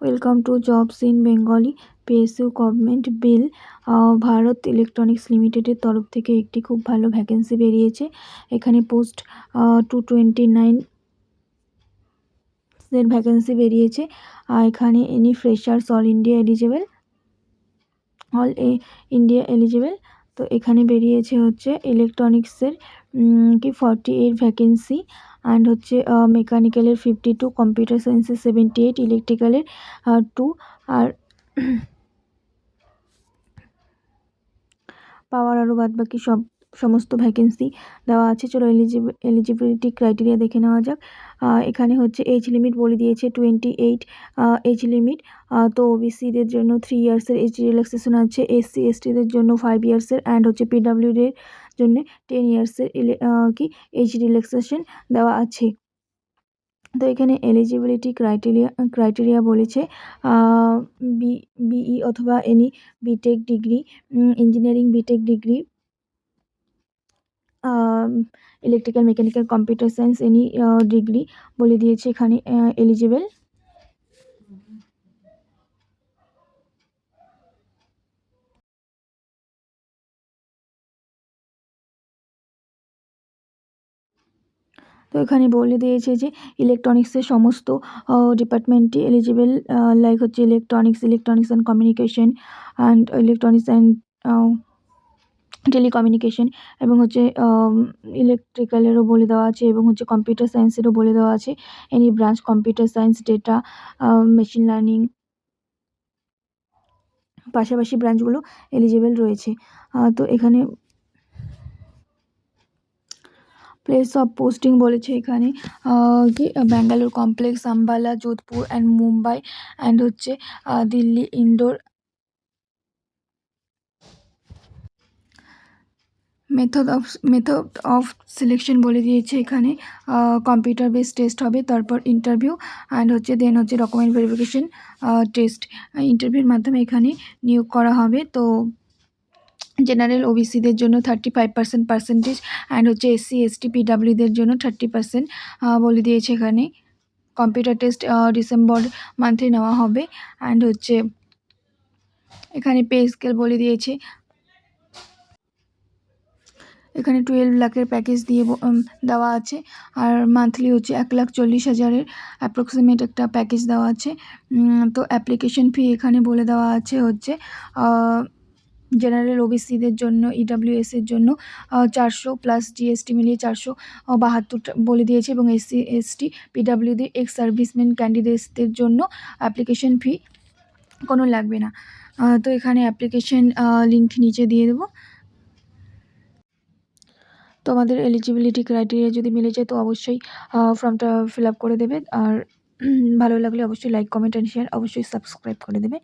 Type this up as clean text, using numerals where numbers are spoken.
Welcome to jobs in Bengali PSU government bill. Bharat electronics লিমিটেডের তরফ থেকে একটি খুব ভালো ভ্যাকেন্সি বেরিয়েছে। এখানে পোস্ট 229 এর ভ্যাকেন্সি বেরিয়েছে। এখানে any freshers all India eligible. তো এখানে বেরিয়েছে হচ্ছে ইলেকট্রনিক্সের কি 48 ভ্যাকেন্সি, অ্যান্ড হচ্ছে মেকানিক্যালের 52, কম্পিউটার সায়েন্সের 78, ইলেকট্রিক্যালের 2, আর পাওয়ার আরও বাদবাকি সমস্ত ভ্যাকেন্সি দেওয়া আছে। চলো এলিজিবিলিটি ক্রাইটেরিয়া দেখে নেওয়া যাক। এখানে হচ্ছে এজ লিমিট বলে দিয়েছে 28 এজ লিমিট। তো ওবিসিদের জন্য 3 ইয়ার্সের এজ রিল্যাক্সেশন আছে, এসসি এসটিদের জন্য 5 ইয়ার্সের, অ্যান্ড হচ্ছে পিডাব্লিউডির জন্য 10 ইয়ার্সের কি এজ রিল্যাক্সেশন দেওয়া আছে। তো এখানে এলিজিবিলিটি ক্রাইটেরিয়া বলেছে বিই অথবা any BTech degree, engineering BTech degree, electrical, mechanical, computer science any degree বলে দিয়েছে এখানে এলিজিবল। তো এখানে বলে দিয়েছে যে ইলেকট্রনিক্সের সমস্ত ডিপার্টমেন্টই এলিজিবল, লাইক হচ্ছে electronics and communication, and electronics and telecommunication, এবং হচ্ছে ইলেকট্রিক্যালেরও বলে দেওয়া আছে, এবং হচ্ছে কম্পিউটার সায়েন্সেরও বলে দেওয়া আছে। Any branch computer science, data, machine learning, পাশাপাশি ব্রাঞ্চগুলো এলিজিবল রয়েছে। তো এখানে প্লেস অফ পোস্টিং বলেছে এখানে কি Bangalore complex, Ambala, Jodhpur and Mumbai, and হচ্ছে Delhi, Indore. Method of selection বলে দিয়েছে এখানে কম্পিউটার বেস টেস্ট হবে, তারপর ইন্টারভিউ, অ্যান্ড হচ্ছে দেন হচ্ছে ডকুমেন্ট ভেরিফিকেশন টেস্ট। ইন্টারভিউর মাধ্যমে এখানে নিয়োগ করা হবে। তো জেনারেল ওবিসিদের জন্য 35% পার্সেন্টেজ, অ্যান্ড হচ্ছে এসসি এসটি পিডাব্লিউদের জন্য 30% বলে দিয়েছে এখানে। কম্পিউটার টেস্ট ডিসেম্বর মান্থে নেওয়া হবে, অ্যান্ড হচ্ছে এখানে পে স্কেল বলে দিয়েছে। এখানে 12 লাখের প্যাকেজ দেওয়া আছে, আর মান্থলি হচ্ছে 1,40,000-এর অ্যাপ্রক্সিমেট একটা প্যাকেজ দেওয়া আছে। তো অ্যাপ্লিকেশন ফি এখানে বলে দেওয়া আছে হচ্ছে জেনারেল ওবিসিদের জন্য, ইডাব্লিউএসের জন্য 400 প্লাস জিএসটি মিলিয়ে 472 বলে দিয়েছে, এবং SC ST PWD ex serviceman ক্যান্ডিডেটসদের জন্য অ্যাপ্লিকেশন ফি কোনো লাগবে না। তো এখানে অ্যাপ্লিকেশন লিঙ্ক নিচে দিয়ে দেবো। তো আমাদের এলিজিবিলিটি ক্রাইটেরিয়া যদি মিলে যায় তো অবশ্যই ফর্মটা ফিল আপ করে দেবে, আর ভালো লাগলে অবশ্যই লাইক, কমেন্ট অ্যান্ড শেয়ার, অবশ্যই সাবস্ক্রাইব করে দেবে।